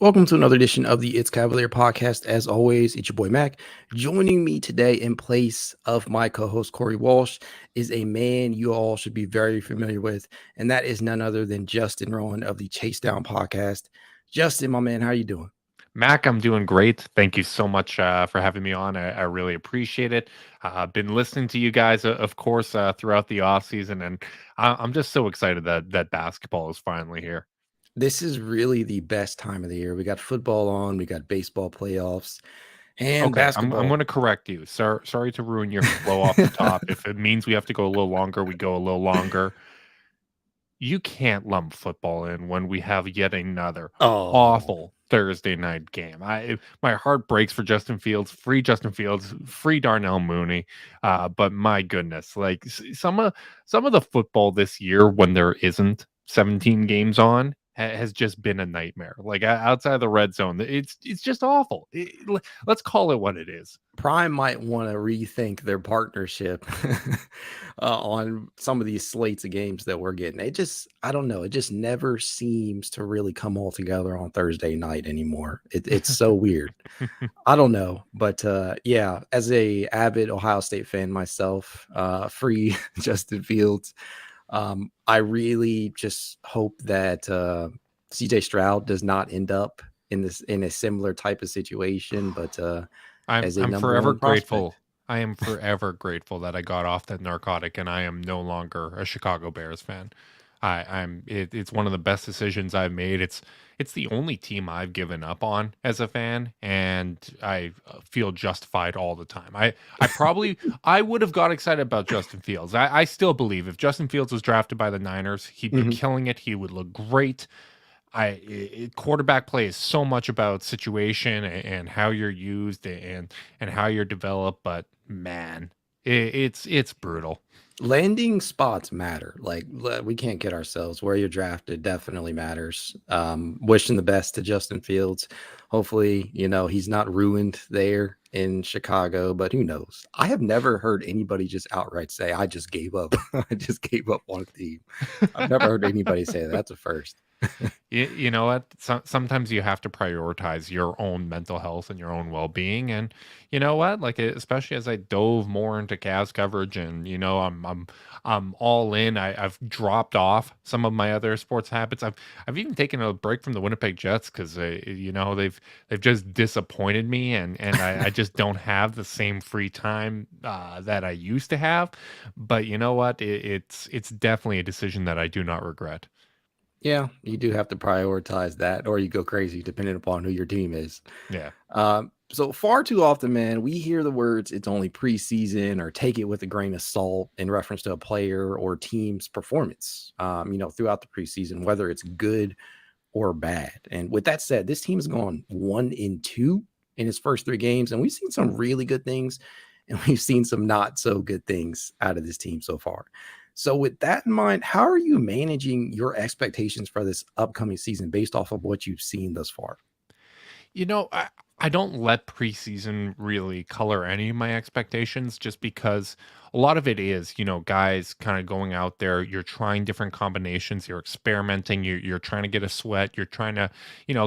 Welcome to another edition of the It's Cavalier podcast. As always, it's your boy Mack. Joining me today in place of my co-host Corey Walsh is a man you all should be very familiar with, and that is none other than Justin Rowan of the Chase Down podcast. Justin, my man, how are you doing? Mac, I'm doing great. Thank you so much for having me on. I really appreciate it. I've been listening to you guys, of course, throughout the off season, and I'm just so excited that basketball is finally here. This is really the best time of the year. We got football on, we got baseball playoffs, and Okay, I'm basketball. going to correct you. Sorry to ruin your flow off the top. If it means we have to go a little longer, we go a little longer. You can't lump football in when we have yet another Oh, awful Thursday night game. My heart breaks for Justin Fields, free Darnell Mooney. But my goodness, like some of the football this year when there isn't 17 games on has just been a nightmare. Like outside of the red zone, it's just awful. Let's call it what it is. Prime might want to rethink their partnership on some of these slates of games that we're getting. I don't know. It just never seems to really come all together on Thursday night anymore. It's so weird. I don't know, but yeah, as a avid Ohio State fan myself, free Justin Fields. I really just hope that CJ Stroud does not end up in a similar type of situation, but I'm as a I'm number forever one prospect. grateful. I am forever grateful that I got off that narcotic and I am no longer a Chicago Bears fan. It's one of the best decisions I've made. It's the only team I've given up on as a fan, and I feel justified all the time. I would have got excited about Justin Fields. I still believe if Justin Fields was drafted by the Niners, he'd be Mhm. killing it. He would look great. Quarterback play is so much about situation and how you're used and how you're developed, but man, it's brutal. Landing spots matter. Like we can't kid ourselves. Where you're drafted definitely matters. Wishing the best to Justin Fields. Hopefully, he's not ruined there in Chicago, but who knows? I have never heard anybody just outright say, I just gave up. I just gave up on a team. I've never heard anybody say that. That's a first. You know what? Sometimes you have to prioritize your own mental health and your own well-being. And you know what? Like especially as I dove more into Cavs coverage, and I'm all in. I've dropped off some of my other sports habits. I've even taken a break from the Winnipeg Jets because they've just disappointed me, and I just don't have the same free time that I used to have. But you know what? It's definitely a decision that I do not regret. Yeah, you do have to prioritize that, or you go crazy depending upon who your team is. Yeah. So far too often, man, we hear the words "it's only preseason" or "take it with a grain of salt" in reference to a player or team's performance. Throughout the preseason, whether it's good or bad. And with that said, this team has gone 1-2 in its first three games, and we've seen some really good things, and we've seen some not so good things out of this team so far. So, with that in mind, how are you managing your expectations for this upcoming season based off of what you've seen thus far? You know, I don't let preseason really color any of my expectations just because a lot of it is, guys kind of going out there, you're trying different combinations, you're experimenting, you're trying to get a sweat, you're trying to,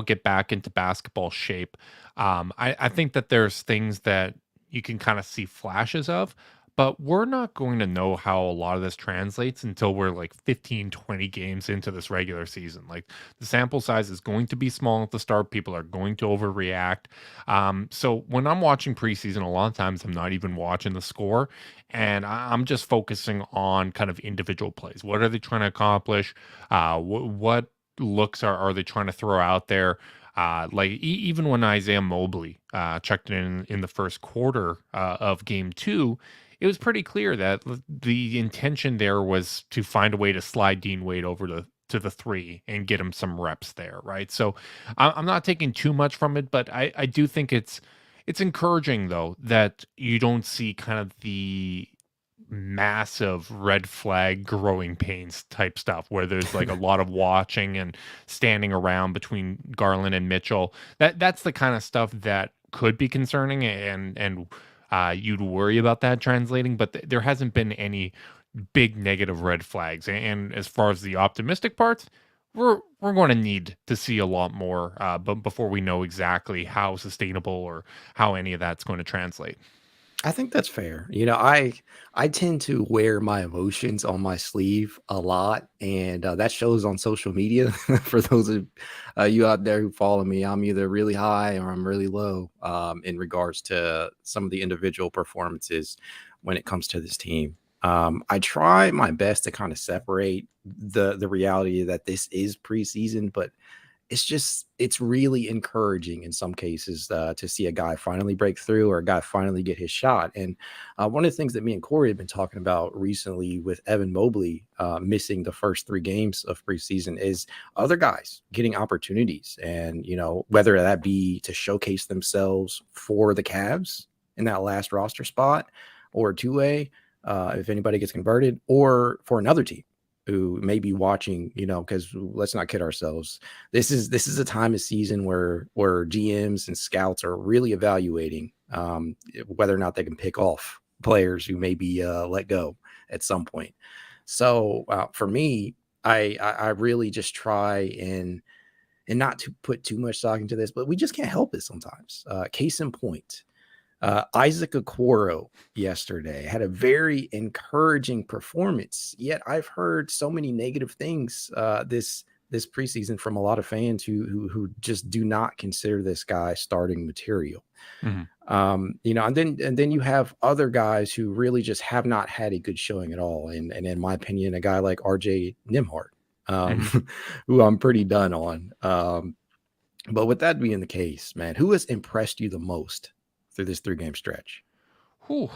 get back into basketball shape. I think that there's things that you can kind of see flashes of, but we're not going to know how a lot of this translates until we're like 15, 20 games into this regular season. Like the sample size is going to be small at the start. People are going to overreact. So when I'm watching preseason, a lot of times I'm not even watching the score, and I'm just focusing on kind of individual plays. What are they trying to accomplish? What looks are they trying to throw out there? Even when Isaiah Mobley checked in the first quarter of game two, it was pretty clear that the intention there was to find a way to slide Dean Wade over to the three and get him some reps there, right? So I'm not taking too much from it, but I do think it's encouraging though that you don't see kind of the massive red flag growing pains type stuff where there's like a lot of watching and standing around between Garland and Mitchell. That's the kind of stuff that could be concerning, and you'd worry about that translating, but there hasn't been any big negative red flags. And as far as the optimistic parts, we're going to need to see a lot more, but before we know exactly how sustainable or how any of that's going to translate. I think that's fair. I tend to wear my emotions on my sleeve a lot, and that shows on social media. For those of you out there who follow me, I'm either really high or I'm really low in regards to some of the individual performances when it comes to this team. I try my best to kind of separate the reality that this is preseason, but it's really encouraging in some cases to see a guy finally break through or a guy finally get his shot. And one of the things that me and Corey have been talking about recently with Evan Mobley missing the first 3 games of preseason is other guys getting opportunities, and whether that be to showcase themselves for the Cavs in that last roster spot, or two-way if anybody gets converted, or for another team who may be watching, because let's not kid ourselves. This is a time of season where GMs and scouts are really evaluating whether or not they can pick off players who may be let go at some point. So for me, I really just try and not to put too much stock into this, but we just can't help it sometimes. Case in point, Isaac Okoro yesterday had a very encouraging performance. Yet I've heard so many negative things this preseason from a lot of fans who just do not consider this guy starting material. Mhm, And then you have other guys who really just have not had a good showing at all. And in my opinion, a guy like RJ Nimhart, um, mhm. who I'm pretty done on. But with that being the case, man, who has impressed you the most through this 3-game stretch? Whew.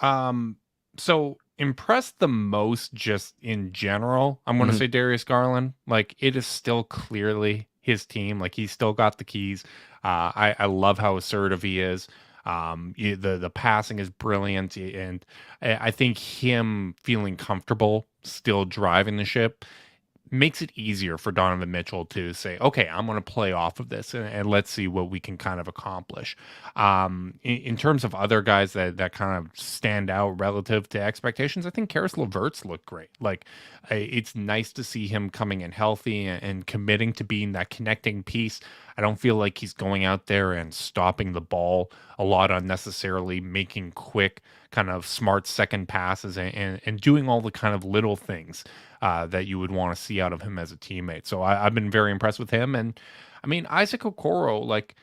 Um, so impressed the most just in general, I'm gonna Mhm. say Darius Garland. Like, it is still clearly his team. Like, he's still got the keys. I love how assertive he is. The passing is brilliant, and I think him feeling comfortable still driving the ship makes it easier for Donovan Mitchell to say, okay, I'm going to play off of this, and let's see what we can kind of accomplish. In terms of other guys that kind of stand out relative to expectations, I think Karis LeVert's looked great. Like, it's nice to see him coming in healthy and committing to being that connecting piece. I don't feel like he's going out there and stopping the ball a lot unnecessarily, making quick, kind of smart second passes, and doing all the kind of little things that you would want to see out of him as a teammate. So I've been very impressed with him. And I mean, Isaac Okoro, like,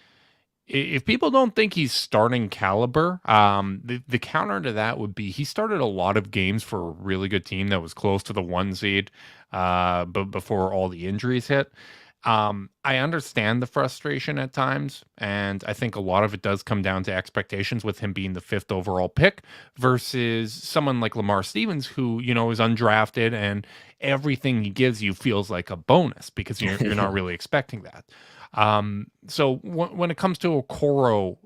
if people don't think he's starting caliber, the counter to that would be he started a lot of games for a really good team that was close to the 1 seed, but before all the injuries hit. I understand the frustration at times, and I think a lot of it does come down to expectations with him being the fifth overall pick versus someone like Lamar Stevens, who is undrafted, and everything he gives you feels like a bonus because you're not really expecting that. So when it comes to Okoro,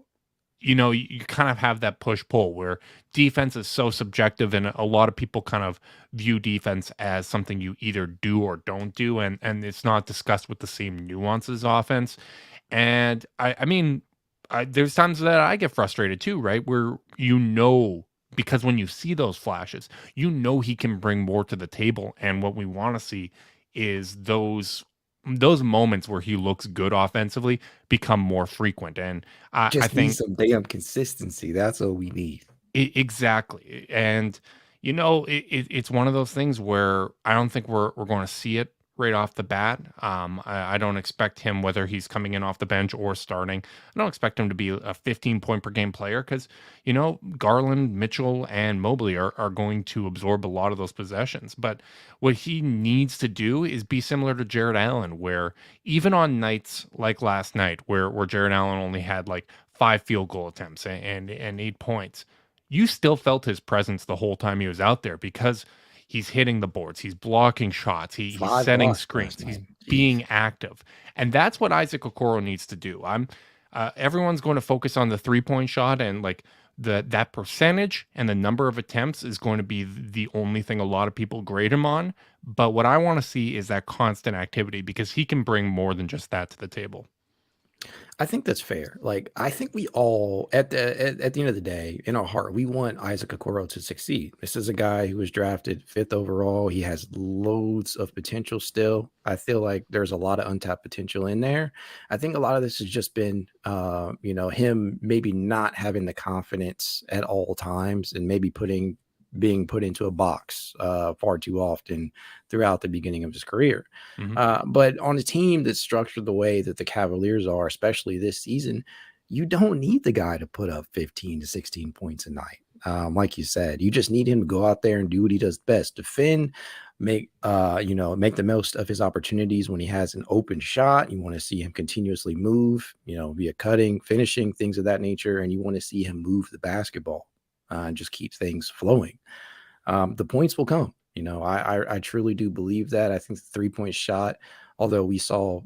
you kind of have that push pull where defense is so subjective, and a lot of people kind of view defense as something you either do or don't do, and it's not discussed with the same nuances offense. And I mean, there's times that I get frustrated too, right? Where because when you see those flashes, he can bring more to the table, and what we want to see is those moments where he looks good offensively become more frequent. And I Just need think some damn consistency. That's all we need. exactly. And it's one of those things where I don't think we're going to see it right off the bat. I don't expect him, whether he's coming in off the bench or starting. I don't expect him to be a 15 point per game player because Garland, Mitchell, and Mobley are going to absorb a lot of those possessions. But what he needs to do is be similar to Jared Allen, where even on nights like last night, where Jared Allen only had like 5 field goal attempts and 8 points, you still felt his presence the whole time he was out there because he's hitting the boards, he's blocking shots, he's 5 setting blocks last screens, he's night. Jeez. being active, and that's what Isaac Okoro needs to do. Everyone's going to focus on the 3 point shot, and like that percentage and the number of attempts is going to be the only thing a lot of people grade him on. But what I want to see is that constant activity because he can bring more than just that to the table. I think that's fair. Like, I think we all at the end of the day, in our heart, we want Isaac Okoro to succeed. This is a guy who was drafted 5th overall. He has loads of potential still. I feel like there's a lot of untapped potential in there. I think a lot of this has just been, him maybe not having the confidence at all times and maybe being put into a box far too often throughout the beginning of his career. Mhm. But on a team that's structured the way that the Cavaliers are, especially this season, you don't need the guy to put up 15 to 16 points a night. Like you said, you just need him to go out there and do what he does best: defend, make the most of his opportunities when he has an open shot. You want to see him continuously move, via cutting, finishing, things of that nature, and you want to see him move the basketball and just keep things flowing. The points will come. I truly do believe that. I think the 3-point shot, although we saw,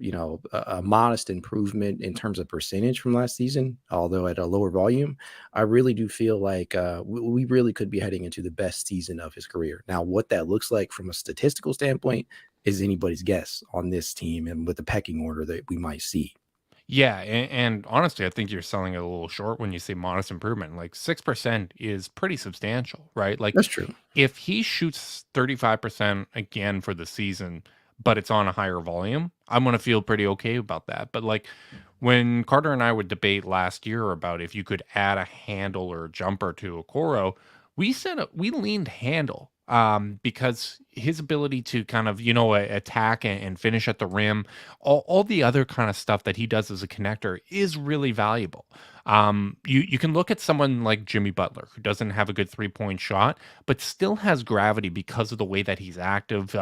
a modest improvement in terms of percentage from last season, although at a lower volume, I really do feel like we really could be heading into the best season of his career. Now, what that looks like from a statistical standpoint is anybody's guess on this team and with the pecking order that we might see. Yeah, and honestly, I think you're selling it a little short when you say modest improvement. Like 6% is pretty substantial, right? Like That's true. if he shoots 35% again for the season, but it's on a higher volume, I'm going to feel pretty okay about that. But like when Carter and I would debate last year about if you could add a handle or a jumper to Okoro, we said we leaned handle because his ability to kind of, attack and finish at the rim, all the other kind of stuff that he does as a connector is really valuable. You can look at someone like Jimmy Butler, who doesn't have a good 3-point shot, but still has gravity because of the way that he's active.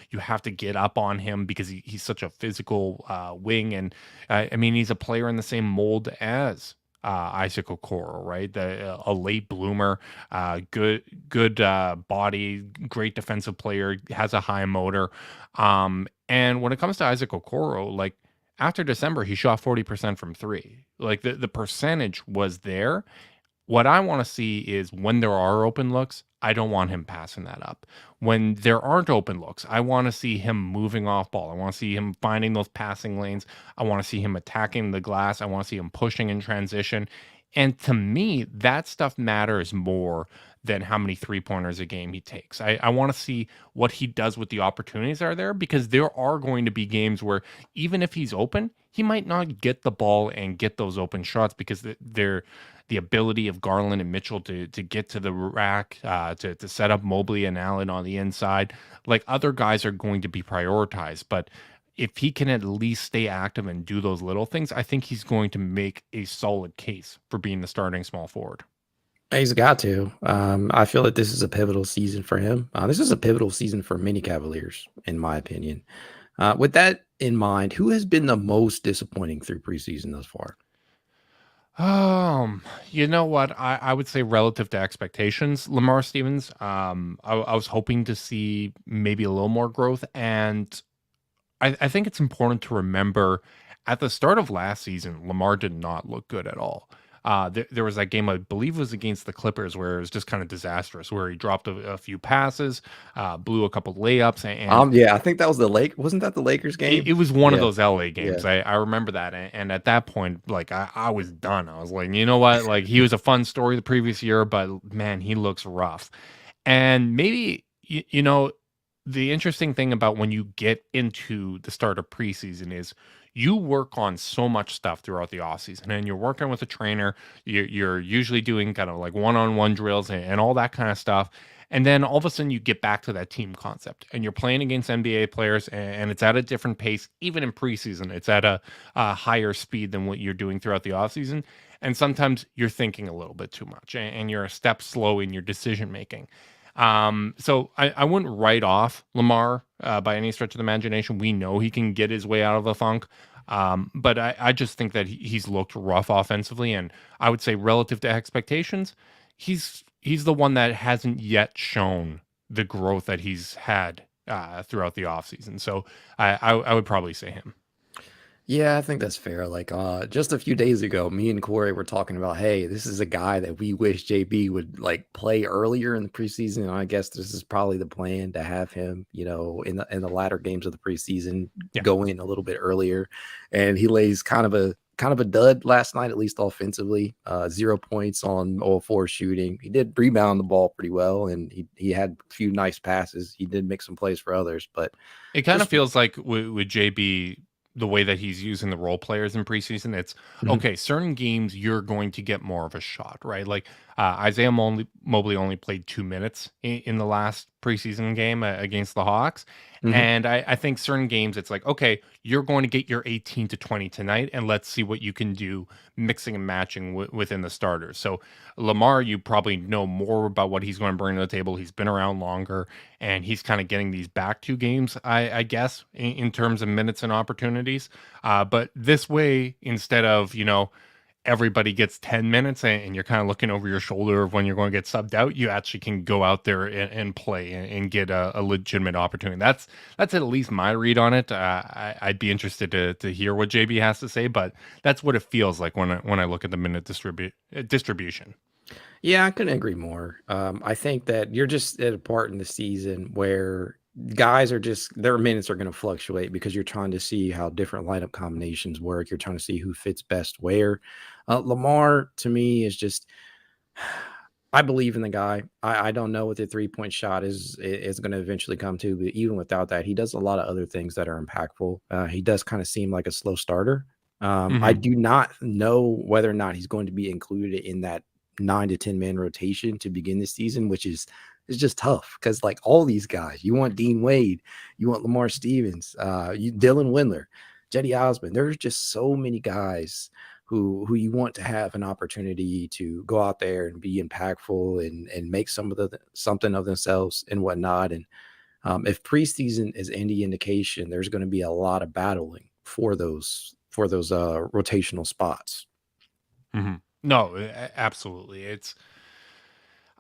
You have to get up on him because he's such a physical wing, and I mean he's a player in the same mold as Isaac Okoro, right? A late bloomer, good body, great defensive player, has a high motor. And when it comes to Isaac Okoro, like after December, he shot 40% from three. Like the percentage was there. What I want to see is when there are open looks, I don't want him passing that up. When there aren't open looks, I want to see him moving off ball. I want to see him finding those passing lanes. I want to see him attacking the glass. I want to see him pushing in transition. And to me, that stuff matters more than how many 3-pointers a game he takes. I want to see what he does with the opportunities that are there, because there are going to be games where even if he's open, he might not get the ball and get those open shots because they're the ability of Garland and Mitchell to get to the rack, to set up Mobley and Allen on the inside. Like other guys are going to be prioritized, but if he can at least stay active and do those little things, I think he's going to make a solid case for being the starting small forward. He's got to. I feel that this is a pivotal season for him. This is a pivotal season for many Cavaliers, in my opinion. With that in mind, who has been the most disappointing through preseason thus far? Um, you know what? I would say relative to expectations, Lamar Stevens. I was hoping to see maybe a little more growth, and I think it's important to remember at the start of last season, Lamar did not look good at all. There was that game, I believe it was against the Clippers, where it was just kind of disastrous, where he dropped a few passes, blew a couple layups, and Yeah, I think that was wasn't that the Lakers it game? was one of Yeah, those LA yeah. games. I remember that. And at that point, like I was done. I was like, you know what? Like he was a fun story the previous year, but man, he looks rough. And maybe the interesting thing about when you get into the start of preseason is you work on so much stuff throughout the offseason, and you're working with a trainer. You're usually doing kind of like one-on-one drills and all that kind of stuff. And then all of a sudden you get back to that team concept and you're playing against NBA players, and it's at a different pace. Even in preseason, it's at a higher speed than what you're doing throughout the offseason. And sometimes you're thinking a little bit too much, and you're a step slow in your decision making. So I wouldn't write off Lamar by any stretch of the imagination. We know he can get his way out of a funk. But I just think that he's looked rough offensively, and I would say relative to expectations, he's the one that hasn't yet shown the growth that he's had throughout the offseason. So I would probably say him. Yeah, I think that's fair. Like, just a few days ago, me and Corey were talking about, hey, this is a guy that we wish JB would like play earlier in the preseason. And I guess this is probably the plan to have him, in the latter games of the preseason Yeah. go in a little bit earlier. And he lays kind of kind of a dud last night, at least offensively. 0 points on all four shooting. He did rebound the ball pretty well, and he had a few nice passes. He did make some plays for others, but It kind of just feels like with JB, the way that he's using the role players in preseason, it's mhm, okay. Certain games you're going to get more of a shot, right? Like Isaiah Mobley only played 2 minutes in the last preseason game against the Hawks, mhm. and I think certain games it's like okay, you're going to get your 18 to 20 tonight, and let's see what you can do mixing and matching within the starters. So Lamar, you probably know more about what he's going to bring to the table. He's been around longer and he's kind of getting these back two games, I guess, in terms of minutes and opportunities. But this way, instead of everybody gets 10 minutes and you're kind of looking over your shoulder of when you're going to get subbed out, you actually can go out there and play and get a legitimate opportunity. That's at least my read on it. I'd be interested to hear what JB has to say, but that's what it feels like when I look at the minute distribution. Yeah, I couldn't agree more. I think that you're just at a part in the season where guys are just their minutes are going to fluctuate because you're trying to see how different lineup combinations work. You're trying to see who fits best where. Lamar to me is just I believe in the guy. I don't know what the 3-point shot is going to eventually come to, but even without that, he does a lot of other things that are impactful. He does kind of seem like a slow starter. I Hmm. do not know whether or not he's going to be included in that 9 to 10 man rotation to begin the season, which is just tough because like all these guys, you want Dean Wade, you want Lamar Stevens, Dylan Windler, Jetty Osmond. There's just so many guys who you want to have an opportunity to go out there and be impactful and make some of the something of themselves and whatnot. And if preseason is any indication, there's going to be a lot of battling for those rotational spots. Hmm. No, absolutely.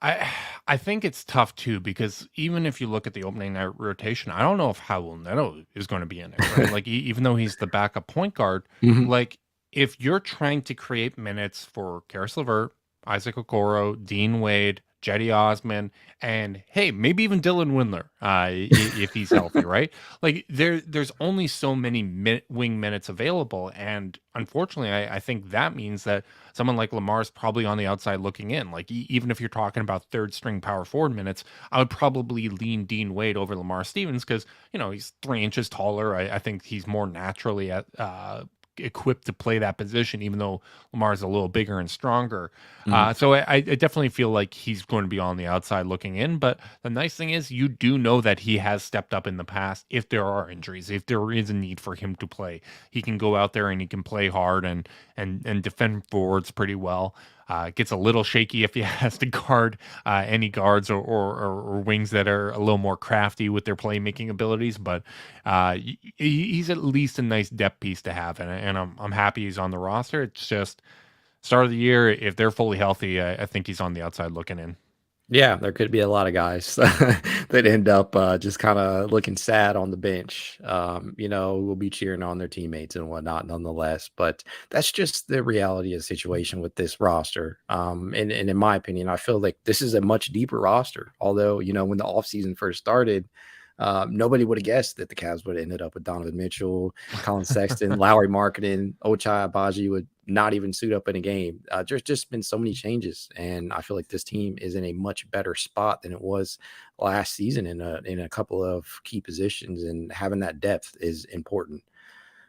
I I think it's tough too because even if you look at the opening night rotation, I don't know if Howell Neto is going to be in it, right? Like even though he's the backup point guard, Mhm. like if you're trying to create minutes for Karis LeVert, Isaac Okoro, Dean Wade, Jetty Osman, and hey, maybe even Dylan Windler, if he's healthy, right? Like there's only so many wing minutes available, and unfortunately, I think that means that someone like Lamar's probably on the outside looking in. Like even if you're talking about third string power forward minutes, I would probably lean Dean Wade over Lamar Stevens because he's 3 inches taller. I think he's more naturally equipped to play that position, even though Lamar's a little bigger and stronger. Mhm. So I definitely feel like he's going to be on the outside looking in. But the nice thing is, you do know that he has stepped up in the past. If there are injuries, if there is a need for him to play, he can go out there and he can play hard and defend forwards pretty well. Gets a little shaky if he has to guard any guards or wings that are a little more crafty with their playmaking abilities, but he's at least a nice depth piece to have, and I'm happy he's on the roster. It's just start of the year if they're fully healthy, I think he's on the outside looking in. Yeah, there could be a lot of guys that end up just kind of looking sad on the bench. Will be cheering on their teammates and whatnot, nonetheless. But that's just the reality of the situation with this roster. And in my opinion, I feel like this is a much deeper roster. Although, when the offseason first started, nobody would have guessed that the Cavs would have ended up with Donovan Mitchell, Colin Sexton, Lowry Marketing, Ochai Abaji would not even suit up in a game. There's just been so many changes, and I feel like this team is in a much better spot than it was last season in a couple of key positions, and having that depth is important.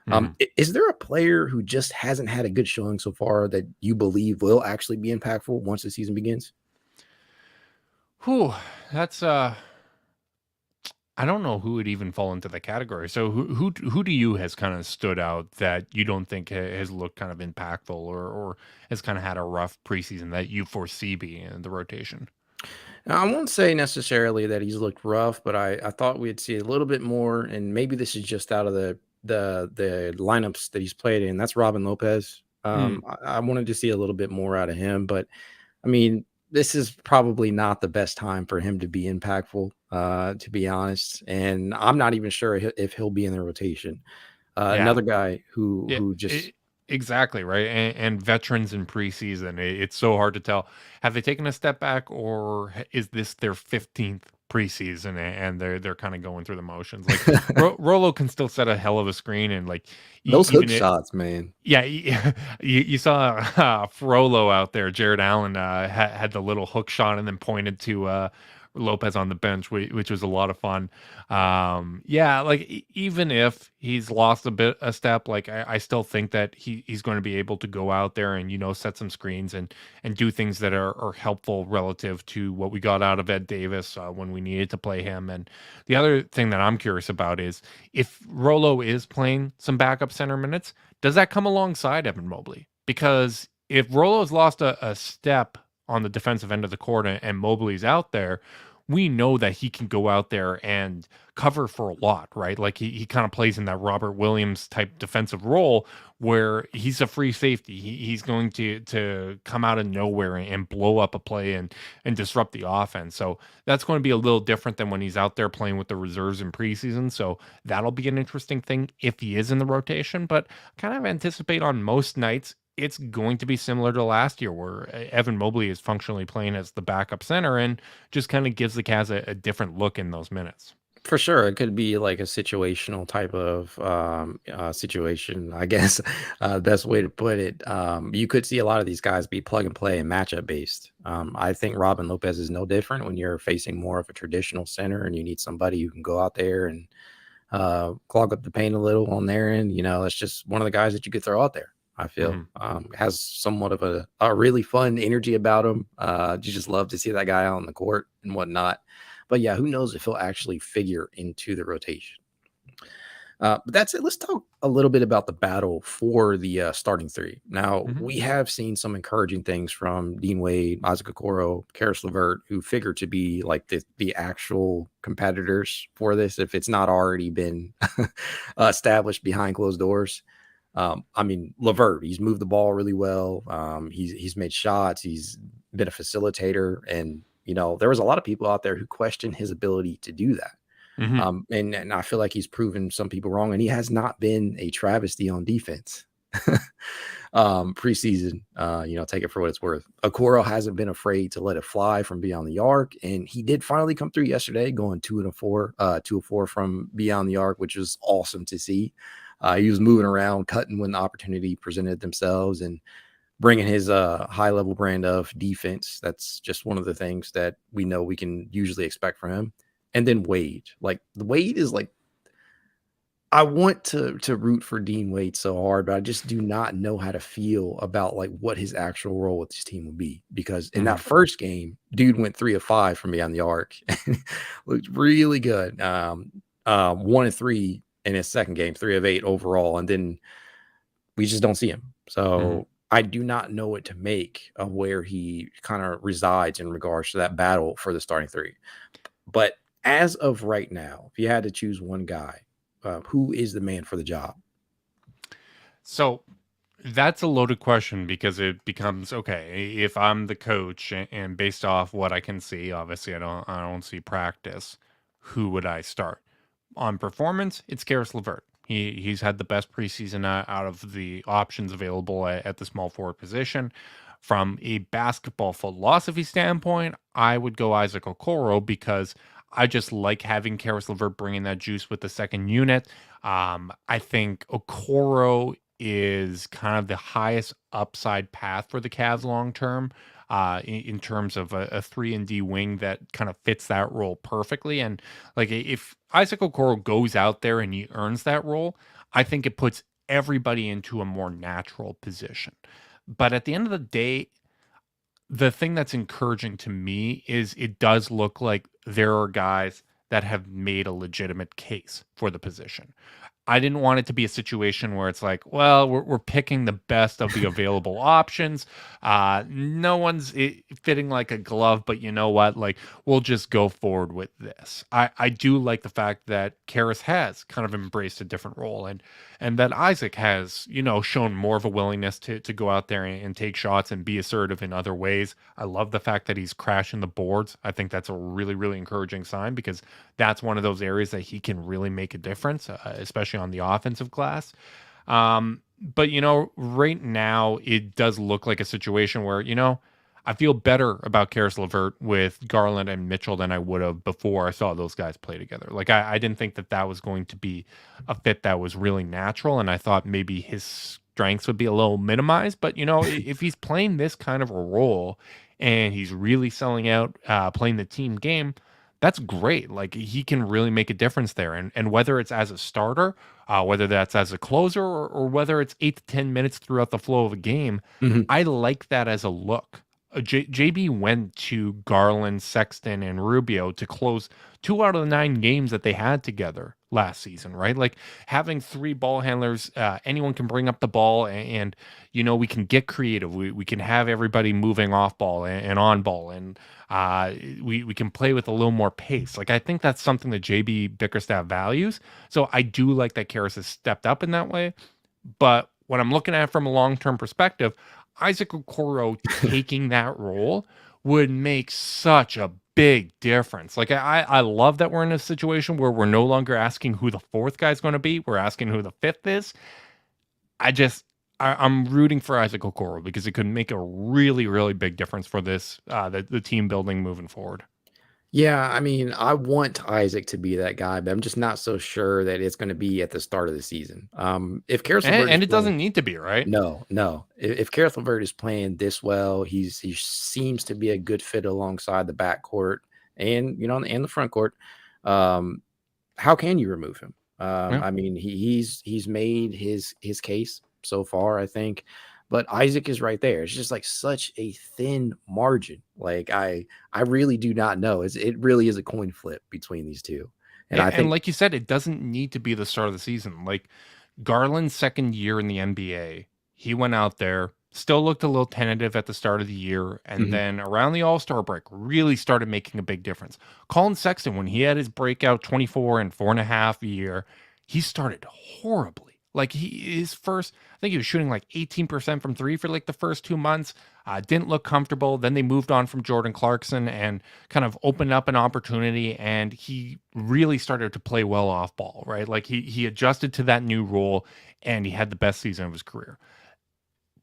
Mhm. Is there a player who just hasn't had a good showing so far that you believe will actually be impactful once the season begins? Whew, that's I don't know who would even fall into the category. So who do you has kind of stood out that you don't think has looked kind of impactful or has kind of had a rough preseason that you foresee being in the rotation? Now, I won't say necessarily that he's looked rough, but I thought we'd see a little bit more, and maybe this is just out of the lineups that he's played in. That's Robin Lopez. Mm, I wanted to see a little bit more out of him, but I mean, this is probably not the best time for him to be impactful, to be honest. And I'm not even sure if he'll be in the rotation. yeah. Another guy Yeah, who just exactly right. And veterans in preseason, it's so hard to tell. Have they taken a step back, or is this their 15th preseason and they're kind of going through the motions. Like Rolo can still set a hell of a screen and like Those hook even it. shots, man. Yeah, you saw Frollo out there. Jared Allen had the little hook shot and then pointed to Lopez on the bench, which was a lot of fun. Yeah, like even if he's lost a step, like I still think that he's going to be able to go out there and set some screens and do things that are helpful relative to what we got out of Ed Davis when we needed to play him. And the other thing that I'm curious about is if Rolo is playing some backup center minutes, does that come alongside Evan Mobley? Because if Rolo's lost a step on the defensive end of the court and Mobley's out there, we know that he can go out there and cover for a lot, right? Like he kind of plays in that Robert Williams type defensive role where he's a free safety. He's going to come out of nowhere and blow up a play and disrupt the offense. So that's going to be a little different than when he's out there playing with the reserves in preseason. So that'll be an interesting thing if he is in the rotation. But kind of anticipate on most nights it's going to be similar to last year where Evan Mobley is functionally playing as the backup center and just kind of gives the Cavs a different look in those minutes. For sure, it could be like a situational type of situation, I guess. Best way to put it. You could see a lot of these guys be plug and play and matchup based. I think Robin Lopez is no different when you're facing more of a traditional center and you need somebody who can go out there and clog up the paint a little on their end. That's just one of the guys that you could throw out there. I feel Mhm. has somewhat of a really fun energy about him. You just love to see that guy out on the court and whatnot. But yeah, who knows if he'll actually figure into the rotation. But that's it. Let's talk a little bit about the battle for the starting three. Now, Mhm. we have seen some encouraging things from Dean Wade, Isaac Okoro, Karis LeVert, who figure to be like the actual competitors for this, if it's not already been established behind closed doors. I mean, LeVert, he's moved the ball really well. He's made shots. He's been a facilitator, and there was a lot of people out there who questioned his ability to do that. Mhm. And I feel like he's proven some people wrong, and he has not been a travesty on defense. Preseason, take it for what it's worth. Okoro hasn't been afraid to let it fly from beyond the arc, and he did finally come through yesterday, going 2 of 4 from beyond the arc, which was awesome to see. He was moving around, cutting when the opportunity presented themselves, and bringing his high level brand of defense. That's just one of the things that we know we can usually expect from him. And then Wade, like Wade is like, I want to root for Dean Wade so hard, but I just do not know how to feel about like what his actual role with this team will be. Because in that Mhm. first game, dude went 3 of 5 from beyond the arc, looked really good. 1 of 3 in his second game, 3 of 8 overall, and then we just don't see him. Mhm. So I do not know what to make of where he kind of resides in regards to that battle for the starting three. But as of right now, if you had to choose one guy, who is the man for the job? So that's a loaded question because it becomes okay if I'm the coach and based off what I can see, obviously I don't see practice. Who would I start on performance? It's Karis LeVert. He's had the best preseason out of the options available at the small forward position. From a basketball philosophy standpoint, I would go Isaac Okoro because I just like having Karis LeVert bringing that juice with the second unit. I think Okoro is kind of the highest upside path for the Cavs long term. In terms of a 3 and D wing that kind of fits that role perfectly. And like if Isaac Okoro goes out there and he earns that role, I think it puts everybody into a more natural position. But at the end of the day, the thing that's encouraging to me is it does look like there are guys that have made a legitimate case for the position. I didn't want it to be a situation where it's like, well, we're picking the best of the available options. No one's fitting like a glove, but you know what? Like, we'll just go forward with this. I do like the fact that Karras has kind of embraced a different role and that Isaac has, shown more of a willingness to go out there and take shots and be assertive in other ways. I love the fact that he's crashing the boards. I think that's a really, really encouraging sign because that's one of those areas that he can really make a difference, especially on the offensive glass. But right now it does look like a situation where I feel better about Karis LeVert with Garland and Mitchell than I would have before I saw those guys play together. Like I didn't think that that was going to be a fit that was really natural, and I thought maybe his strengths would be a little minimized. But if he's playing this kind of a role and he's really selling out, playing the team game, that's great. Like he can really make a difference there, and whether it's as a starter, whether that's as a closer, or whether it's 8 to 10 minutes throughout the flow of a game, Mhm. I like that as a look. JB went to Garland, Sexton, and Rubio to close 2 out of the 9 games that they had together last season, right? Like having three ball handlers, anyone can bring up the ball, and we can get creative. We can have everybody moving off ball and on ball, and we can play with a little more pace. Like I think that's something that JB Bickerstaff values. So I do like that Karras has stepped up in that way. But when I'm looking at it from a long term perspective, Isaac Okoro taking that role would make such a big difference. Like I love that we're in a situation where we're no longer asking who the fourth guy's going to be. We're asking who the fifth is. I just I'm rooting for Isaac Okoro because it could make a really, really big difference for this the team building moving forward. Yeah, I mean, I want Isaac to be that guy, but I'm just not so sure that it's gonna be at the start of the season. If Caris And, LeVert is and it playing doesn't need to be, right? no, no. If Caris LeVert is playing this well, he seems to be a good fit alongside the backcourt and, and the front court. Um, how can you remove him? Yeah. I mean, he's made his case so far, I think, but Isaac is right there. It's just like such a thin margin. Like I really do not know. It really is a coin flip between these two, and I And think. like you said, it doesn't need to be the start of the season. Like Garland's second year in the NBA, he went out there, still looked a little tentative at the start of the year, and Mhm, then around the All Star break, really started making a big difference. Colin Sexton, when he had his breakout 24 and 4.5 year, he started horribly. Like his first, I think he was shooting like 18% from three for like the first 2 months. Didn't look comfortable. Then they moved on from Jordan Clarkson and kind of opened up an opportunity, and he really started to play well off ball, right? Like he adjusted to that new role, and he had the best season of his career.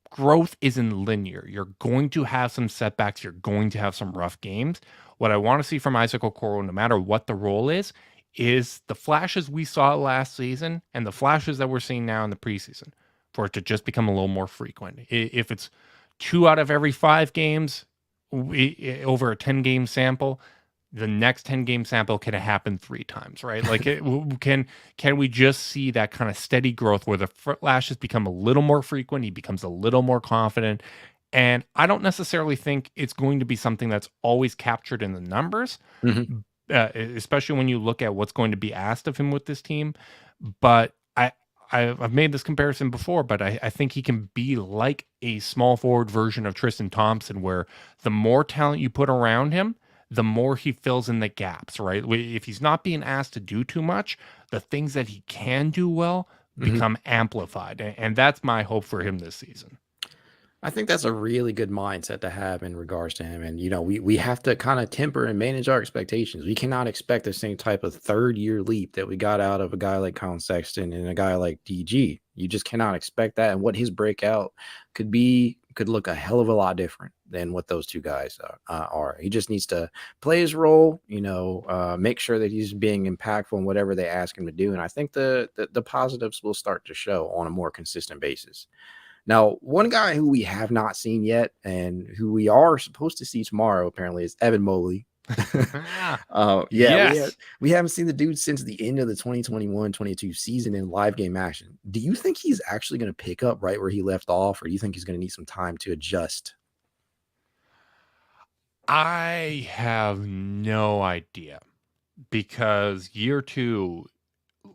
Growth isn't linear. You're going to have some setbacks, you're going to have some rough games. What I want to see from Isaac Okoro, no matter what the role is the flashes we saw last season and the flashes that we're seeing now in the preseason, for it to just become a little more frequent. If it's 2 out of every 5 games, over a 10 game sample, the next 10 game sample can happen 3 times, right? Like can we just see that kind of steady growth where the flashes become a little more frequent, he becomes a little more confident. And I don't necessarily think it's going to be something that's always captured in the numbers, mhm. especially when you look at what's going to be asked of him with this team. But I've made this comparison before, but I think he can be like a small forward version of Tristan Thompson, where the more talent you put around him, the more he fills in the gaps, right? If he's not being asked to do too much, the things that he can do well Mhm. become amplified. And that's my hope for him this season. I think that's a really good mindset to have in regards to him. And we have to kind of temper and manage our expectations. We cannot expect the same type of third year leap that we got out of a guy like Colin Sexton and a guy like DG. You just cannot expect that. And what his breakout could look a hell of a lot different than what those two guys are. He just needs to play his role, make sure that he's being impactful in whatever they ask him to do. And I think the positives will start to show on a more consistent basis. Now, one guy who we have not seen yet and who we are supposed to see tomorrow apparently is Evan Mobley. Ah, Yeah, yes. we haven't seen the dude since the end of the 2021-22 season in live game action. Do you think he's actually going to pick up right where he left off, or do you think he's going to need some time to adjust? I have no idea, because year two,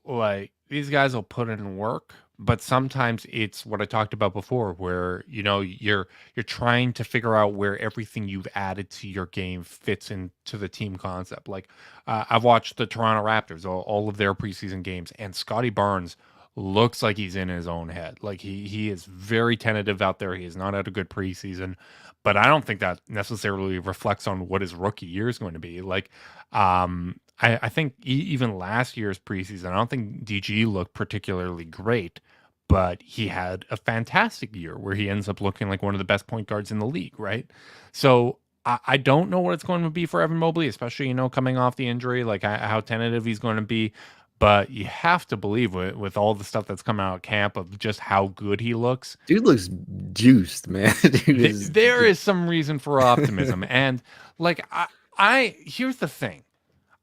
like these guys will put in work, but sometimes it's what I talked about before, where you're trying to figure out where everything you've added to your game fits into the team concept. Like I've watched the Toronto Raptors, all of their preseason games, and Scotty Barnes looks like he's in his own head. Like he is very tentative out there. He has not had a good preseason, but I don't think that necessarily reflects on what his rookie year is going to be like. I think even last year's preseason, I don't think DG looked particularly great, but he had a fantastic year where he ends up looking like one of the best point guards in the league, right? So I don't know what it's going to be for Evan Mobley, especially, coming off the injury, like how tentative he's going to be. But you have to believe with all the stuff that's coming out of camp of just how good he looks, Dude looks juiced, man. Dude is there is some reason for optimism. And like, here's the thing.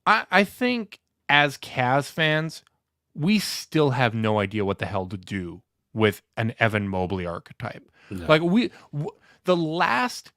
I think as Cavs fans, we still have no idea what the hell to do with an Evan Mobley archetype. no. Like the last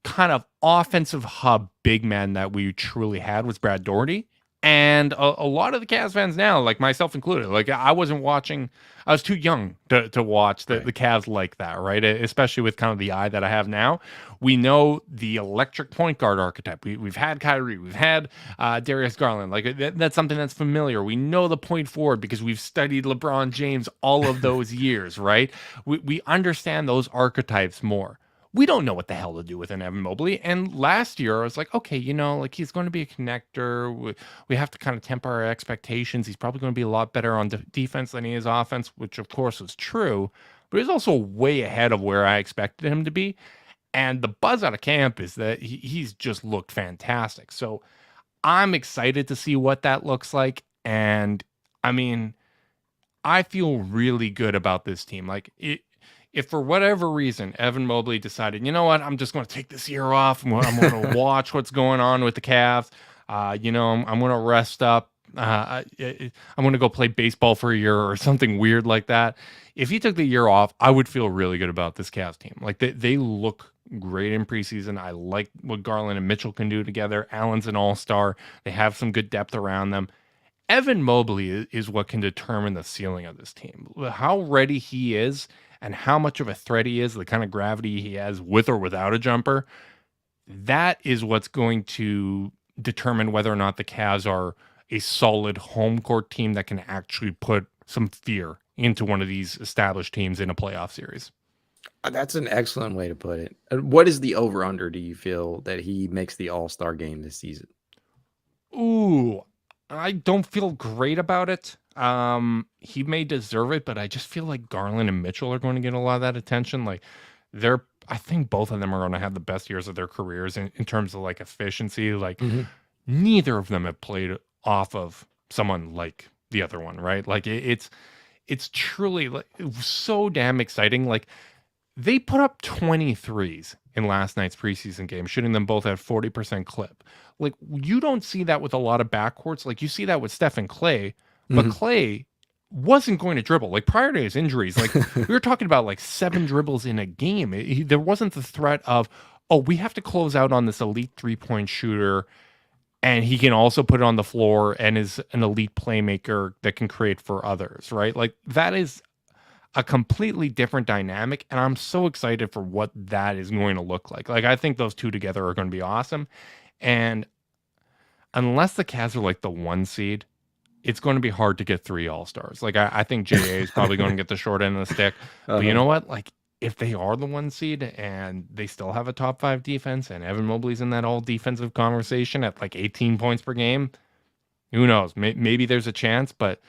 kind of offensive hub big man that we truly had was Brad Daugherty. And a lot of the Cavs fans now, like myself included, like I wasn't watching, I was too young to watch Right. the Cavs like that, right? Especially with kind of the eye that I have now. We know the electric point guard archetype. We've had Kyrie, we've had Darius Garland. Like that's something that's familiar. We know the point forward because we've studied LeBron James all of those years, right? We understand those archetypes more. We don't know what the hell to do with an Evan Mobley. And last year, I was like, okay, like he's going to be a connector. We have to kind of temper our expectations. He's probably going to be a lot better on defense than he is offense, which of course was true. But he's also way ahead of where I expected him to be. And the buzz out of camp is that he's just looked fantastic. So I'm excited to see what that looks like. And I mean, I feel really good about this team. Like if for whatever reason Evan Mobley decided, you know what, I'm just going to take this year off. I'm going to watch what's going on with the Cavs. I'm going to rest up. I'm going to go play baseball for a year or something weird like that. If he took the year off, I would feel really good about this Cavs team. Like they look great in preseason. I like what Garland and Mitchell can do together. Allen's an all-star. They have some good depth around them. Evan Mobley is what can determine the ceiling of this team. How ready he is and how much of a threat he is, the kind of gravity he has with or without a jumper, that is what's going to determine whether or not the Cavs are a solid home court team that can actually put some fear into one of these established teams in a playoff series. That's an excellent way to put it. What is the over-under, do you feel, that he makes the All-Star game this season? Ooh, I don't feel great about it. He may deserve it, but I just feel like Garland and Mitchell are going to get a lot of that attention. Like I think both of them are going to have the best years of their careers in terms of like efficiency. Like Mhm. neither of them have played off of someone like the other one, right? Like it's truly like so damn exciting. Like they put up 23s in last night's preseason game, shooting them both at 40% clip. Like you don't see that with a lot of backcourts. Like you see that with Steph and Clay, but Mhm. Clay wasn't going to dribble. Like prior to his injuries, like we were talking about like 7 dribbles in a game. There wasn't the threat of, oh, we have to close out on this elite 3-point shooter and he can also put it on the floor and is an elite playmaker that can create for others, right? Like that is a completely different dynamic, and I'm so excited for what that is going to look like. Like I think those two together are going to be awesome. And unless the Cavs are like the 1 seed, it's going to be hard to get 3 all-stars. Like I think JA is probably going to get the short end of the stick. But you Uh-huh. know what? Like if they are the 1 seed and they still have a top 5 defense and Evan Mobley's in that all defensive conversation at like 18 points per game, who knows? Maybe there's a chance, but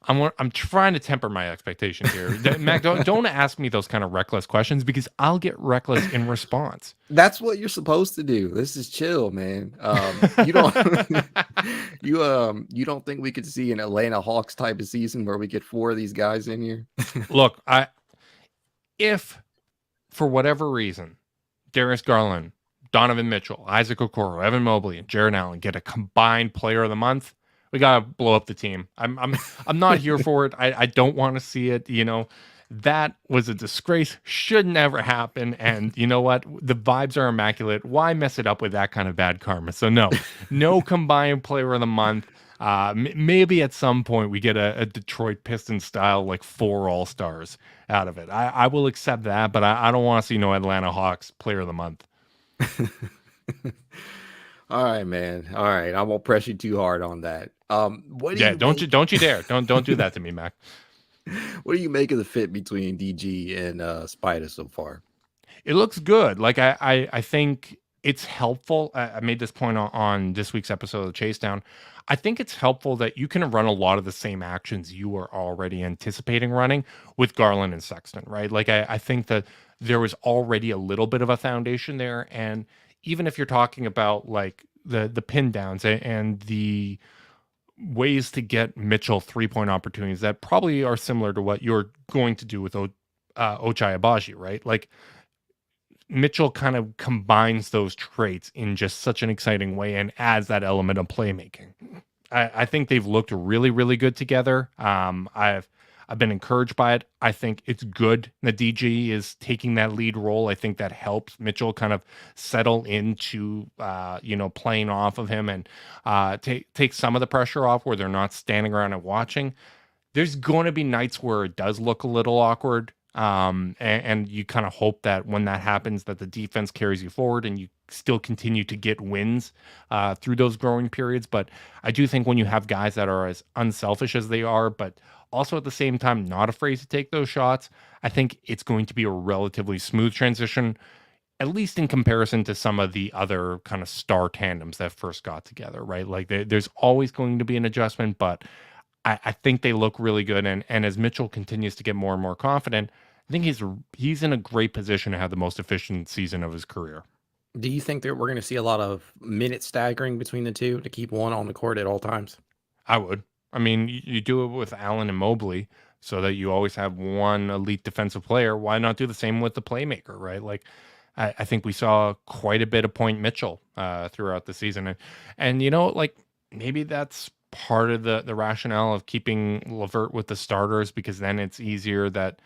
I'm trying to temper my expectations here. Mac, don't ask me those kind of reckless questions because I'll get reckless in response. That's what you're supposed to do. This is chill, man. You don't you don't think we could see an Atlanta Hawks type of season where we get 4 of these guys in here? Look, if for whatever reason, Darius Garland, Donovan Mitchell, Isaac Okoro, Evan Mobley, and Jared Allen get a combined Player of the Month, we gotta blow up the team. I'm not here for it. I don't want to see it. That was a disgrace. Should never happen. And you know what? The vibes are immaculate. Why mess it up with that kind of bad karma? So no combined Player of the Month. Maybe at some point we get a Detroit Pistons style like 4 all-stars out of it. I will accept that, but I don't want to see no Atlanta Hawks Player of the Month. All right, man. All right. I won't press you too hard on that. What do Yeah, you make don't you dare. Don't do that to me, Mac. what do you make of the fit between DG and Spider so far? It looks good. Like I think it's helpful. I made this point on this week's episode of the Chase Down. I think it's helpful that you can run a lot of the same actions you were already anticipating running with Garland and Sexton, right? Like I think that there was already a little bit of a foundation there, and even if you're talking about like the pin downs and the ways to get Mitchell 3-point opportunities that probably are similar to what you're going to do with Ochai Abaji, right? Like Mitchell kind of combines those traits in just such an exciting way and adds that element of playmaking. I think they've looked really, really good together. I've been encouraged by it. I think it's good that DG is taking that lead role. I think that helps Mitchell kind of settle into playing off of him and take some of the pressure off where they're not standing around and watching. There's going to be nights where it does look a little awkward. And you kind of hope that when that happens, that the defense carries you forward and you still continue to get wins through those growing periods. But I do think when you have guys that are as unselfish as they are, but also at the same time not afraid to take those shots, I think it's going to be a relatively smooth transition, at least in comparison to some of the other kind of star tandems that first got together, right? Like there's always going to be an adjustment, but I think they look really good. And as Mitchell continues to get more and more confident, I think he's in a great position to have the most efficient season of his career. Do you think that we're going to see a lot of minute staggering between the two to keep one on the court at all times? I would. I mean, you do it with Allen and Mobley so that you always have one elite defensive player. Why not do the same with the playmaker, right? Like, I think we saw quite a bit of Point Mitchell throughout the season. And like maybe that's part of the rationale of keeping Levert with the starters, because then it's easier that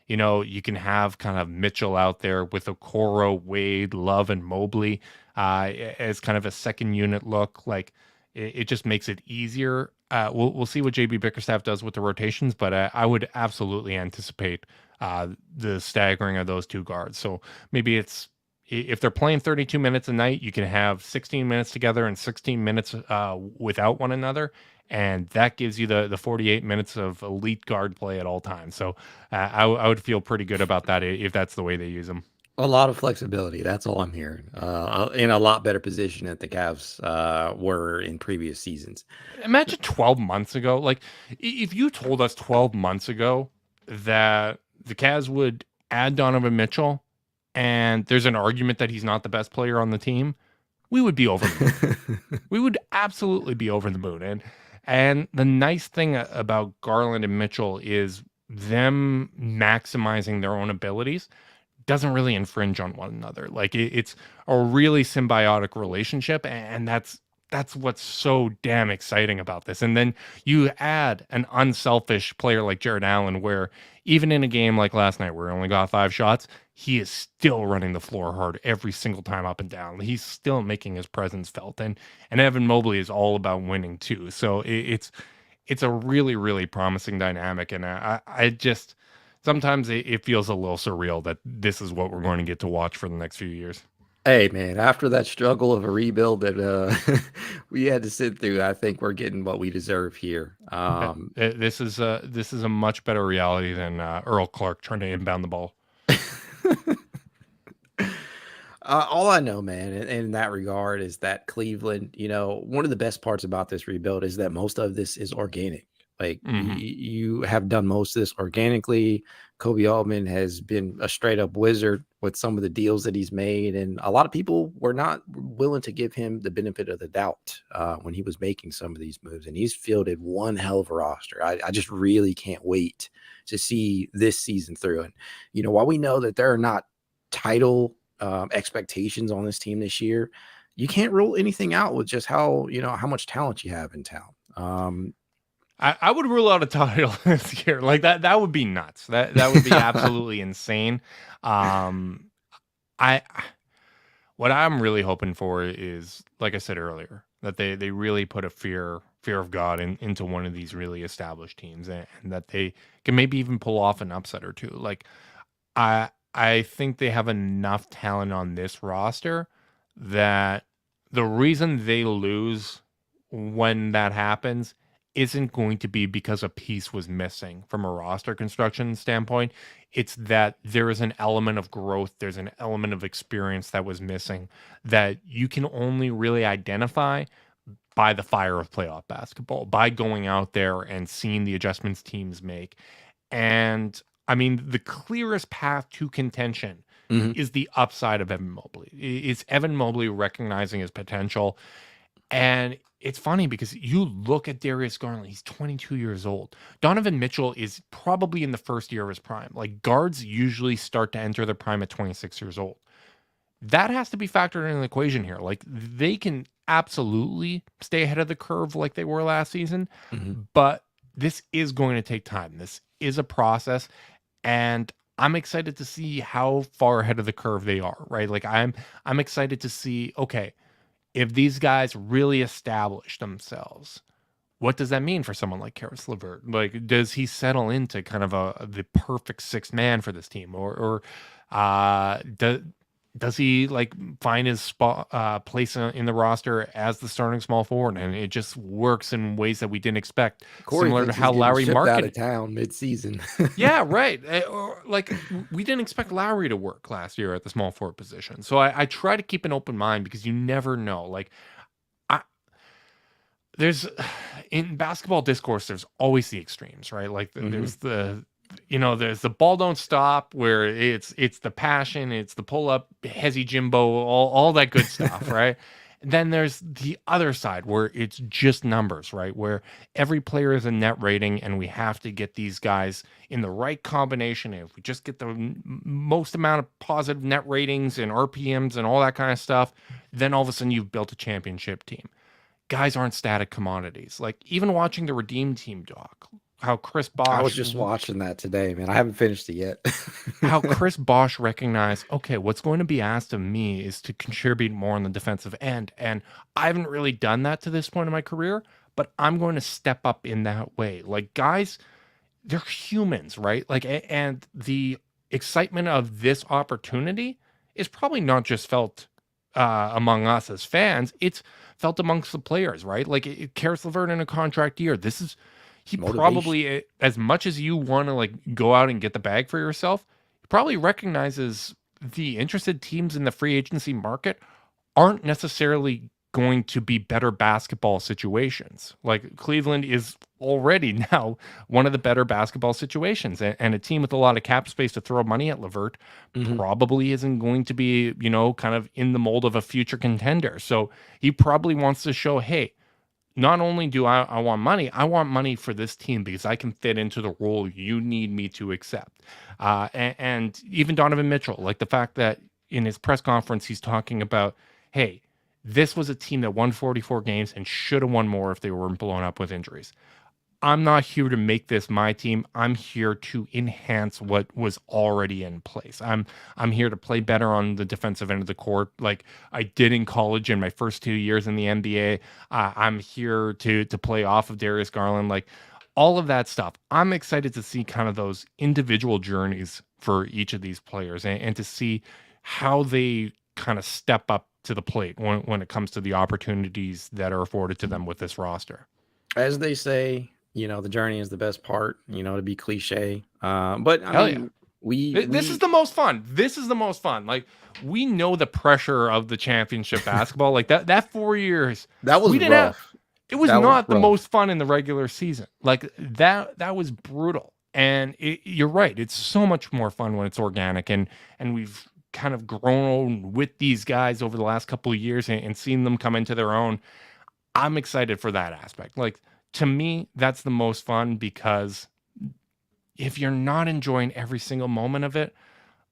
you can have kind of Mitchell out there with Okoro, Wade, Love, and Mobley as kind of a second unit look. Like it just makes it easier. We'll see what JB Bickerstaff does with the rotations, but I would absolutely anticipate the staggering of those two guards. So maybe it's if they're playing 32 minutes a night, you can have 16 minutes together and 16 minutes without one another. And that gives you the 48 minutes of elite guard play at all times. So I would feel pretty good about that if that's the way they use them. A lot of flexibility. That's all I'm hearing. In a lot better position that the Cavs were in previous seasons. Imagine 12 months ago. Like, if you told us 12 months ago that the Cavs would add Donovan Mitchell and there's an argument that he's not the best player on the team, we would be over the moon. We would absolutely be over the moon. And the nice thing about Garland and Mitchell is them maximizing their own abilities doesn't really infringe on one another. Like it's a really symbiotic relationship, and that's what's so damn exciting about this. And then you add an unselfish player like Jared Allen, where even in a game like last night where he only got 5 shots, he is still running the floor hard every single time up and down. He's still making his presence felt. And Evan Mobley is all about winning too. So it's a really, really promising dynamic. And I just sometimes it feels a little surreal that this is what we're going to get to watch for the next few years. Hey man, after that struggle of a rebuild that we had to sit through, I think we're getting what we deserve here. This is a much better reality than Earl Clark trying to inbound the ball. All I know, man, in that regard is that Cleveland, one of the best parts about this rebuild is that most of this is organic. Like Hmm. you have done most of this organically. Kobe Altman has been a straight up wizard with some of the deals that he's made, and a lot of people were not willing to give him the benefit of the doubt when he was making some of these moves. And he's fielded one hell of a roster. I just really can't wait to see this season through. And while we know that there are not title expectations on this team this year, you can't rule anything out with just how much talent you have in town. I would rule out a title this year. Like that would be nuts. That would be absolutely insane. Um, I what I'm really hoping for is, like I said earlier, that they really put a fear of God into one of these really established teams, and that they can maybe even pull off an upset or two. Like I think they have enough talent on this roster that the reason they lose when that happens isn't going to be because a piece was missing from a roster construction standpoint. It's that there is an element of growth, there's an element of experience that was missing that you can only really identify by the fire of playoff basketball, by going out there and seeing the adjustments teams make. And I mean, the clearest path to contention Mhm. is the upside of Evan Mobley. It's Evan Mobley recognizing his potential. And it's funny because you look at Darius Garland, he's 22 years old. Donovan Mitchell is probably in the first year of his prime. Like guards usually start to enter their prime at 26 years old. That has to be factored in the equation here. Like they can absolutely stay ahead of the curve like they were last season, Mhm. but this is going to take time. This is a process, and I'm excited to see how far ahead of the curve they are, right? Like I'm excited to see, okay, if these guys really establish themselves, what does that mean for someone like Karis LeVert? Like, does he settle into kind of the perfect sixth man for this team, or does he like find his spot place in the roster as the starting small forward, and it just works in ways that we didn't expect, Corey similar to thinks he's how getting Lowry shipped out marketed. of town mid-season. Yeah, right. Or like we didn't expect Lowry to work last year at the small forward position, so I try to keep an open mind because you never know. Like I there's in basketball discourse, there's always the extremes, right? Like Mhm. there's there's the ball don't stop where it's the passion, it's the pull up, hezzy Jimbo, all that good stuff, right? Then there's the other side where it's just numbers, right? Where every player is a net rating, and we have to get these guys in the right combination. And if we just get the most amount of positive net ratings and RPMs and all that kind of stuff, then all of a sudden you've built a championship team. Guys aren't static commodities. Like even watching the Redeem Team doc, how Chris I was Bosch just watching that today, man. I haven't finished it yet. how Chris Bosch recognized, okay, what's going to be asked of me is to contribute more on the defensive end. And I haven't really done that to this point in my career, but I'm going to step up in that way. Like guys, they're humans, right? Like and the excitement of this opportunity is probably not just felt among us as fans, it's felt amongst the players, right? Like Karis LeVert in a contract year. This is he Motivation. probably as much as you want to like go out and get the bag for yourself, he probably recognizes the interested teams in the free agency market aren't necessarily going to be better basketball situations. Like Cleveland is already now one of the better basketball situations, and a team with a lot of cap space to throw money at Levert Mhm. probably isn't going to be, kind of in the mold of a future contender. So he probably wants to show, hey, not only do I want money, I want money for this team because I can fit into the role you need me to accept. And even Donovan Mitchell, like the fact that in his press conference, he's talking about, hey, this was a team that won 44 games and should have won more if they weren't blown up with injuries. I'm not here to make this my team. I'm here to enhance what was already in place. I'm here to play better on the defensive end of the court, like I did in college in my first 2 years in the NBA. I'm here to play off of Darius Garland, like all of that stuff. I'm excited to see kind of those individual journeys for each of these players, and to see how they kind of step up to the plate when it comes to the opportunities that are afforded to them with this roster. As they say, the journey is the best part, to be cliche. But I Hell yeah. mean, we This is we the most fun. This is the most fun. Like we know the pressure of the championship basketball. Like that 4 years, that was we didn't have. rough. It was That was not the rough. most fun in the regular season. Like that was brutal. And you're right. It's so much more fun when it's organic, and we've kind of grown with these guys over the last couple of years, and seen them come into their own. I'm excited for that aspect. Like to me, that's the most fun because if you're not enjoying every single moment of it,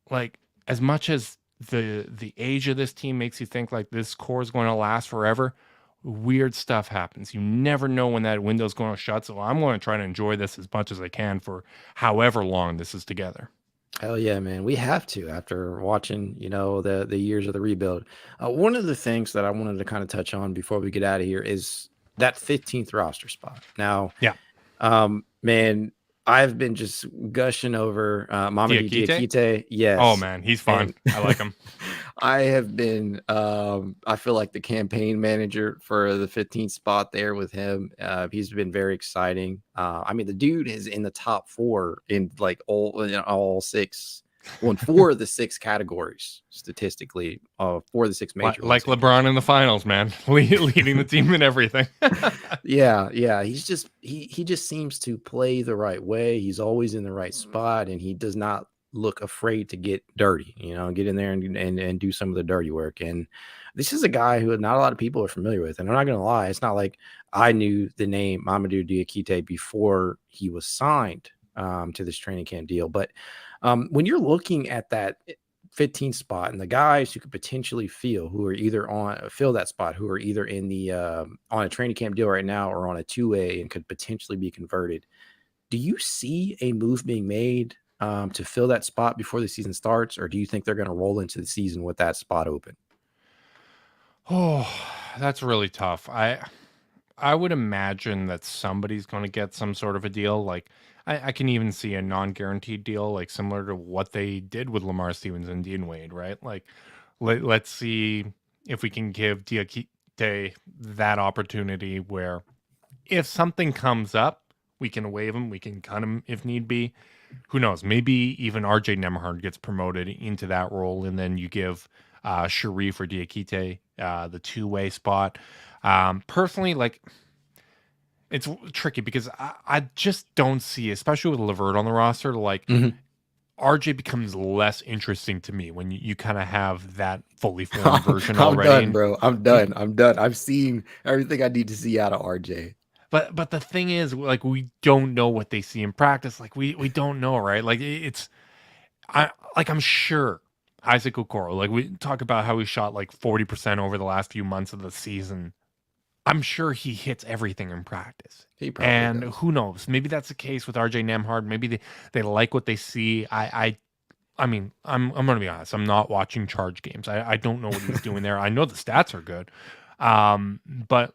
like as much as the age of this team makes you think like this core is going to last forever, weird stuff happens. You never know when that window's going to shut. So I'm going to try to enjoy this as much as I can for however long this is together. Hell yeah, man. We have to after watching, the years of the rebuild. One of the things that I wanted to kind of touch on before we get out of here is that 15th roster spot. Now, Yeah. man, I've been just gushing over Mamadou Diakite? Diakite. Oh, Yes, man, he's fun. and I like him. I have been, I feel like the campaign manager for the 15th spot there with him. He's been very exciting. I mean, the dude is in the top four in like all six, well, in four of the six categories statistically, four of the six major ones Like anyway. LeBron in the finals, man, leading the team in everything. Yeah, yeah. He just seems to play the right way. He's always in the right spot, and he does not look afraid to get dirty, get in there and do some of the dirty work. And this is a guy who not a lot of people are familiar with. And I'm not gonna lie, it's not like I knew the name Mamadou Diakite before he was signed to this training camp deal. But when you're looking at that 15th spot and the guys who could potentially who are either fill that spot, who are either in the on a training camp deal right now or on a 2A and could potentially be converted. Do you see a move being made to fill that spot before the season starts, or do you think they're going to roll into the season with that spot open? Oh, that's really tough. I would imagine that somebody's going to get some sort of a deal. Like I can even see a non-guaranteed deal, like similar to what they did with Lamar Stevens and Dean Wade, right? Like let's see if we can give Diakite that opportunity where if something comes up, we can waive him, we can cut him if need be. Who knows? Maybe even RJ Nembhard gets promoted into that role, and then you give Sharif or Diakite the two-way spot. Personally, like it's tricky because I just don't see, especially with Levert on the roster, like Mhm. RJ becomes less interesting to me when you kind of have that fully formed version I'm already. done, And bro. I'm y- done. I'm done. I've seen everything I need to see out of RJ. but the thing is, like we don't know what they see in practice. Like we don't know, right? Like it's I'm sure Isaac Okoro, like we talk about how he shot like 40% over the last few months of the season. I'm sure he hits everything in practice. He probably And does. who knows? Maybe that's the case with RJ Nemhard. Maybe they like what they see. I mean, I'm gonna be honest. I'm not watching charge games. I don't know what he's doing there. I know the stats are good. But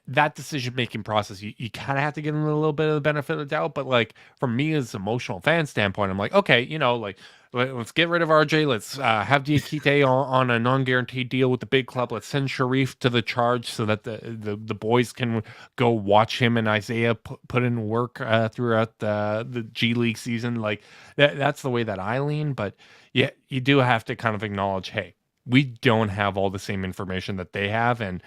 that decision making process, you kind of have to give him a little bit of the benefit of the doubt. But like from me as an emotional fan standpoint, I'm like, okay, like let's get rid of RJ. Let's have Diakite on a non guaranteed deal with the big club. Let's send Sharif to the charge so that the boys can go watch him and Isaiah put in work throughout the G League season. Like that's the way that I lean. But yeah, you do have to kind of acknowledge, hey, we don't have all the same information that they have, and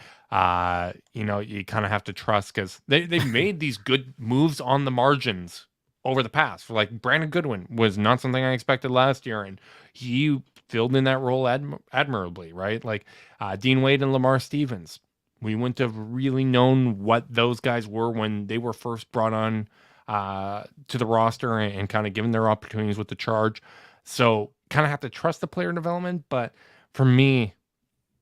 you kind of have to trust because they've made these good moves on the margins over the past. Like Brandon Goodwin was not something I expected last year, and he filled in that role admirably, right? Like Dean Wade and Lamar Stevens. We wouldn't have really known what those guys were when they were first brought on to the roster and kind of given their opportunities with the charge. So kind of have to trust the player development. But for me,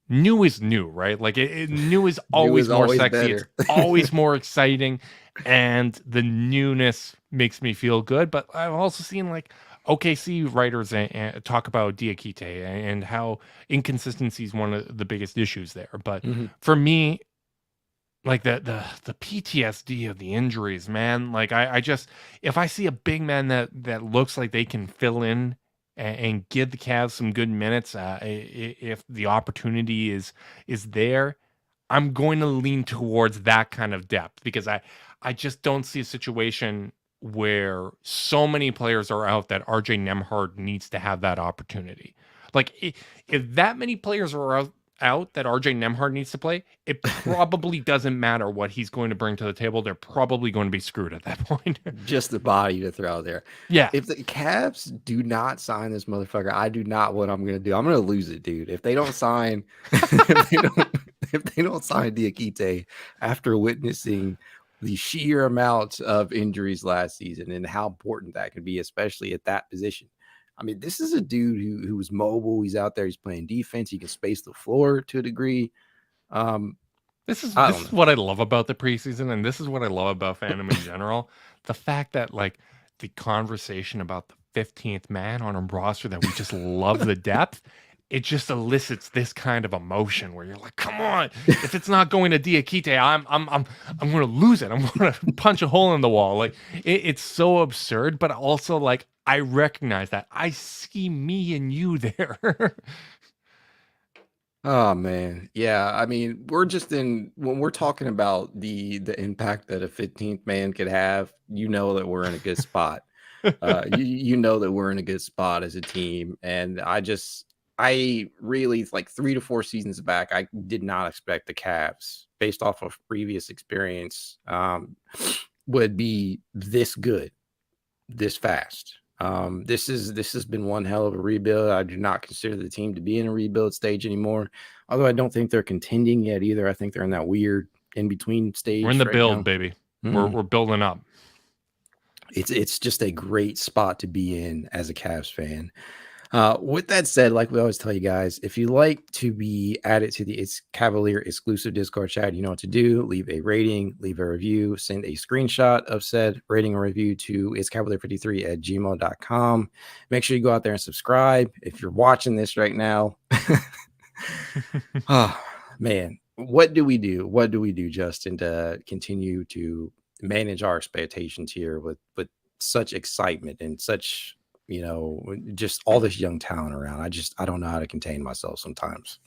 new is new, right? Like new is New always is more always sexy. It's better. always more exciting, and the newness makes me feel good. But I've also seen like OKC writers talk about Diakite and how inconsistency is one of the biggest issues there. But Mhm. for me, like the PTSD of the injuries, man. Like I just if I see a big man that looks like they can fill in and give the Cavs some good minutes, if the opportunity is there, I'm going to lean towards that kind of depth because I just don't see a situation where so many players are out that RJ Nemhard needs to have that opportunity. Like if that many players are out that RJ Nemhard needs to play, it probably doesn't matter what he's going to bring to the table. They're probably going to be screwed at that point. Just the body to throw there. Yeah. If the Cavs do not sign this motherfucker, I do not what I'm gonna do. I'm gonna lose it, dude. If they don't sign, if they don't, if they don't sign Diakite after witnessing the sheer amount of injuries last season and how important that could be, especially at that position. I mean, this is a dude who's mobile. He's out there. He's playing defense. He can space the floor to a degree. Um, This is I this don't is know. what I love about the preseason, and this is what I love about fandom in general. The fact that like the conversation about the 15th man on a roster that we just love the depth. it just elicits this kind of emotion where you're like, "Come on, if it's not going to Diakite, I'm going to lose it. I'm going to punch a hole in the wall." Like it's so absurd, but also like I recognize that I see me and you there. Oh man. Yeah, I mean, we're just in when we're talking about the impact that a 15th man could have, you know that we're in a good spot. You know that we're in a good spot as a team, and I really like 3 to 4 seasons back, I did not expect the Cavs based off of previous experience would be this good this fast. This has been one hell of a rebuild. I do not consider the team to be in a rebuild stage anymore. Although I don't think they're contending yet either. I think they're in that weird in between We're in stage the right build, now. baby. We're Mm. we're building up. It's just a great spot to be in as a Cavs fan. With that said, like we always tell you guys, if you like to be added to the It's Cavalier exclusive Discord chat, you know what to do. Leave a rating, leave a review, send a screenshot of said rating or review to it's cavalier53 at gmail.com. Make sure you go out there and subscribe. If you're watching this right now, oh man, what do we do? What do we do, Justin, to continue to manage our expectations here with such excitement and such just all this young talent around? I don't know how to contain myself sometimes.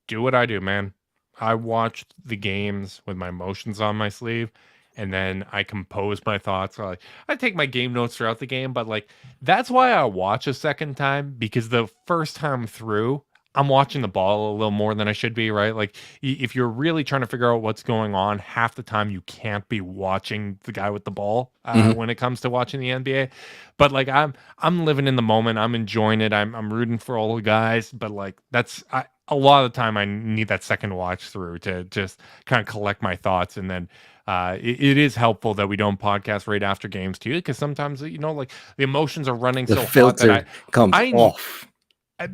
Do what I do, man. I watched the games with my emotions on my sleeve, and then I compose my thoughts. Like I take my game notes throughout the game, but like that's why I watch a second time because the first time through, I'm watching the ball a little more than I should be, right? Like if you're really trying to figure out what's going on, half the time you can't be watching the guy with the ball Mhm. when it comes to watching the NBA. But like I'm living in the moment. I'm enjoying it. I'm rooting for all the guys. But like a lot of the time I need that second watch through to just kind of collect my thoughts. And then it is helpful that we don't podcast right after games too, because sometimes like the emotions are running The so hot that filter comes I off.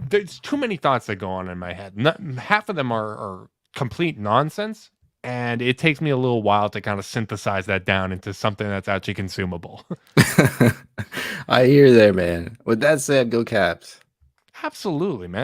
there's too many thoughts that go on in my head. Not, half of them are complete nonsense. And it takes me a little while to kind of synthesize that down into something that's actually consumable. I hear there, man. With that said, go Caps. Absolutely, man.